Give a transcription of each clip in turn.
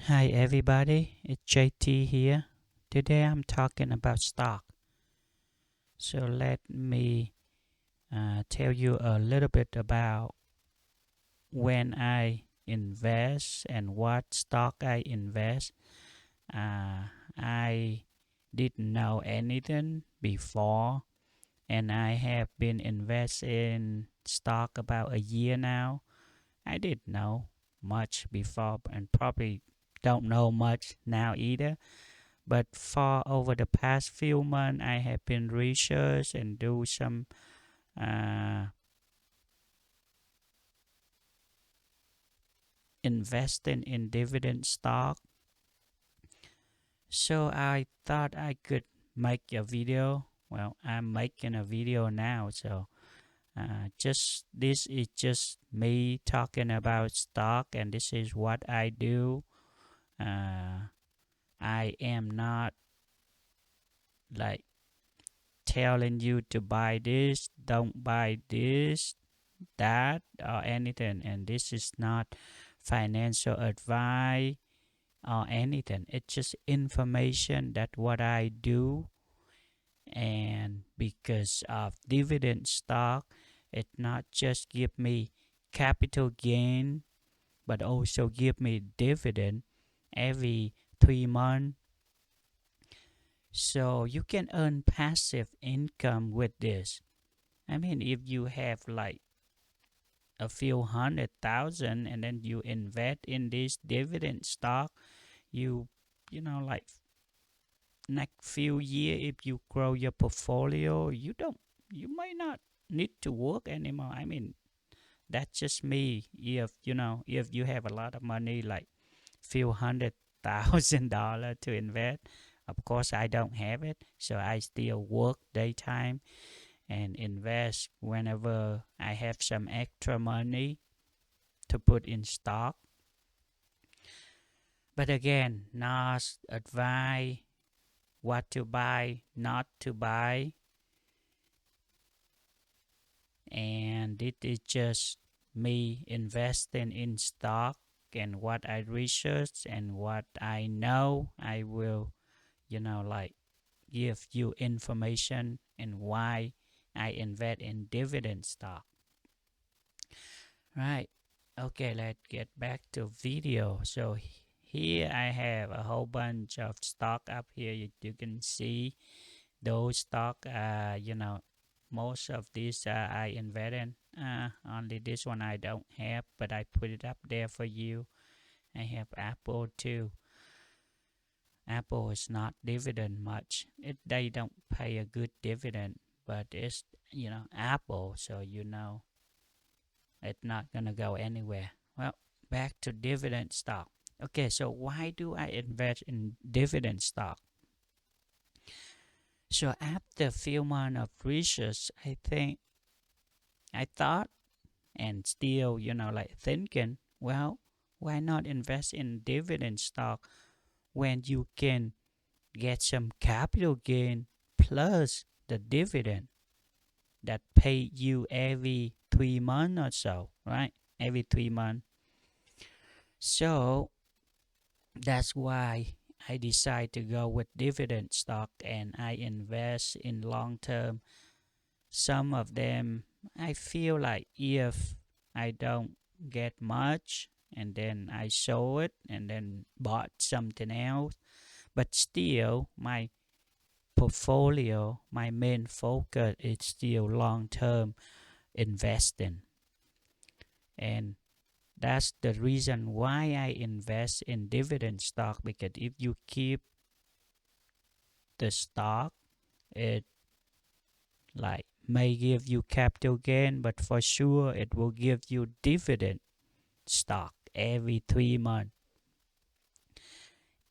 Hi everybody, it's JT here. Today I'm talking about stock. So let me tell you a little bit about when I invest and what stock I invest. I didn't know anything before, and I have been investing in stock about a year now. I didn't know much before and probably don't know much now either. But for over the past few months, I have been research and do some uh, investing in dividend stock. So I thought I could make a video. Well, I'm making a video now. So just this is just me talking about stock, and this is what I do. Uh, I am not like telling you to buy this, don't buy this, that, or anything. And this is not financial advice or anything. It's just information that what I do. And because of dividend stock, it not just give me capital gain, but also give me dividend every 3 months. So you can earn passive income with this. I mean, if you have like a few 100,000 and then you invest in this dividend stock, you like next few year, if you grow your portfolio, you might not need to work anymore. I mean, that's just me. If you have a lot of money, like few $100,000 to invest, of course I don't have it, so I still work daytime and invest whenever I have some extra money to put in stock. But again, not advise what to buy, not to buy. And it is just me investing in stock and what I research and what I know. I will, like give you information and why I invest in dividend stock. Right. Okay, let's get back to video. So here I have a whole bunch of stock up here. You can see those stock. Most of these I invest in. Only this one I don't have, but I put it up there for you. I have Apple too. Apple is not dividend much. They don't pay a good dividend, but it's Apple, so it's not gonna go anywhere. Well, back to dividend stock. Okay, so why do I invest in dividend stock? So after a few months of research, I thought and still, like thinking, well, why not invest in dividend stock when you can get some capital gain plus the dividend that pay you every 3 months or so, right? Every 3 months. So that's why I decide to go with dividend stock and I invest in long term. Some of them I feel like if I don't get much and then I sold it and then bought something else, but still my portfolio, my main focus is still long term investing. And that's the reason why I invest in dividend stock, because if you keep the stock, it like may give you capital gain, but for sure it will give you dividend stock every 3 months.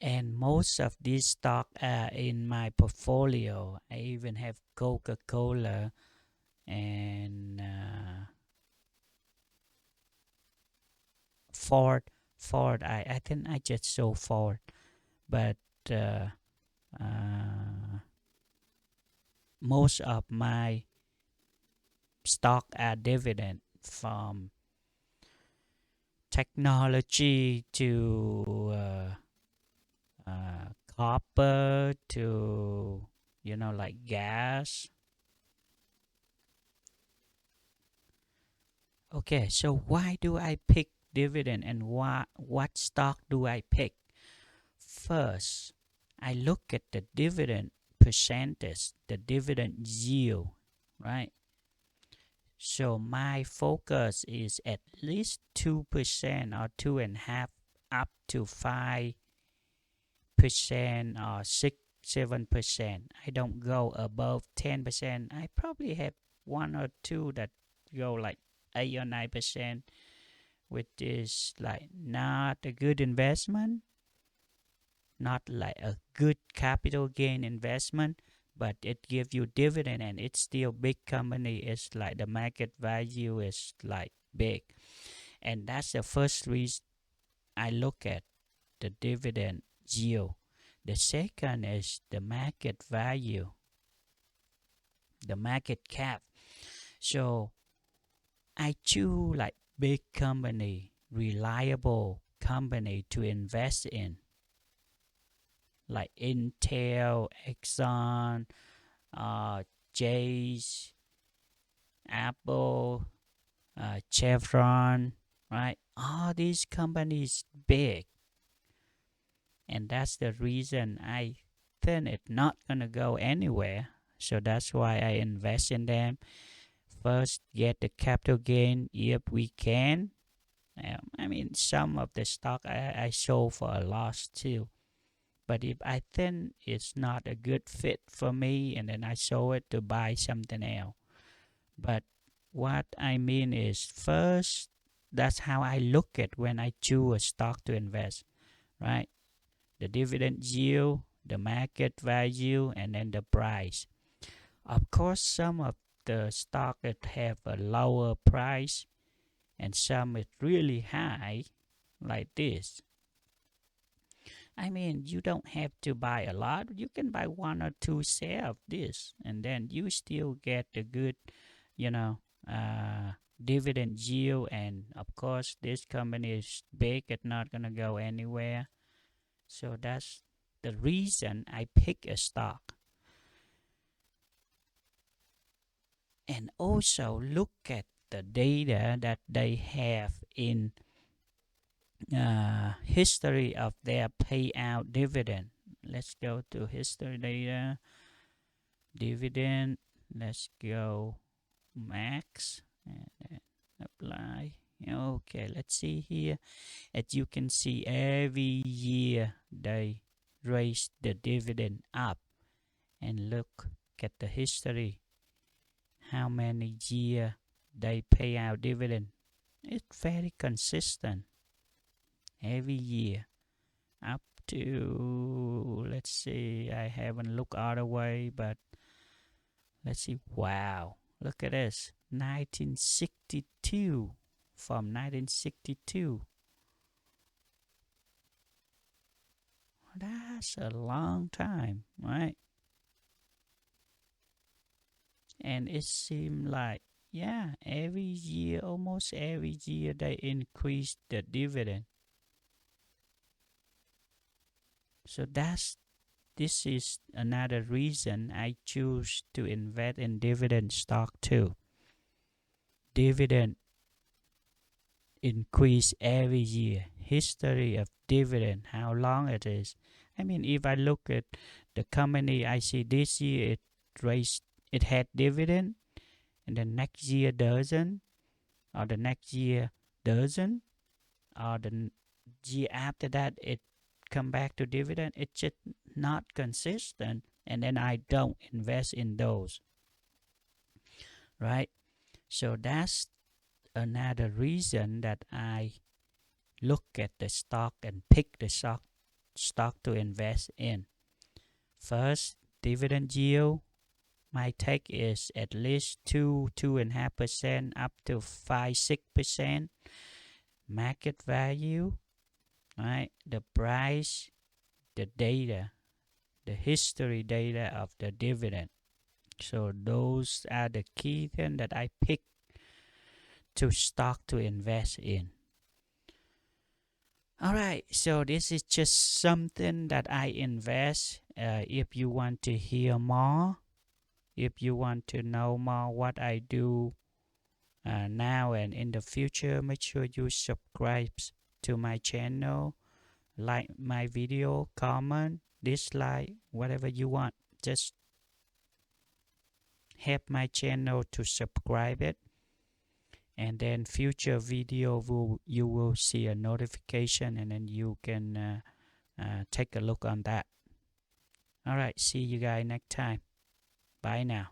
And most of these stock are in my portfolio. I even have Coca-Cola and Ford. I think I just sold Ford, but uh, uh, most of my stock are dividend, from technology to copper to, like gas. Okay, so why do I pick dividend and what stock do I pick? First, I look at the dividend percentage, the dividend yield, right? So my focus is at least 2% or 2.5 up to 5% or 6-7%. I don't go above 10%. I probably have one or two that go like 8 or 9%, which is like not a good investment, not like a good capital gain investment, but it gives you dividend and it's still big company. It's like the market value is like big, and that's the first reason I look at the dividend yield. The second is the market value, the market cap. So I choose like big company, reliable company to invest in, like Intel, Exxon, Jay's, Apple, Chevron, right? All these companies big, and that's the reason I think it's not gonna go anywhere. So that's why I invest in them. First, get the capital gain if we can. I mean, some of the stock I sold for a loss too. But if I think it's not a good fit for me, and then I sold it to buy something else. But what I mean is, first, that's how I look at when I choose a stock to invest, right? The dividend yield, the market value, and then the price. Of course, some of the stock that have a lower price and some is really high, like this. I mean, you don't have to buy a lot. You can buy one or two share of this, and then you still get a good, you know, dividend yield. And of course, this company is big; it's not gonna go anywhere. So that's the reason I pick a stock. And also look at the data that they have in history of their payout dividend. Let's go to history data, dividend. Let's go max and then apply. Okay, let's see here. As you can see, every year they raise the dividend up. And look at the history. How many years they pay out dividend? It's very consistent every year up to, let's see, I haven't looked all the way, but let's see. Wow, look at this, 1962. From 1962, that's a long time, right? And it seemed like, yeah, every year, almost every year, they increase the dividend. So this is another reason I choose to invest in dividend stock too. Dividend increase every year. History of dividend, how long it is. I mean, if I look at the company, I see this year it had dividend, and the next year doesn't, or the next year doesn't, or the year after that it come back to dividend. It's just not consistent, and then I don't invest in those, right? So that's another reason that I look at the stock and pick the stock to invest in. First, dividend yield. My take is at least 2.5% up to 5-6%. Market value, right? The price, the data, the history data of the dividend. So those are the key things that I pick to stock to invest in. All right, so this is just something that I invest. If you want to hear more, if you want to know more what I do now and in the future, make sure you subscribe to my channel, like my video, comment, dislike, whatever you want. Just help my channel to subscribe it, and then future video you will see a notification, and then you can take a look on that. All right, see you guys next time. Bye now.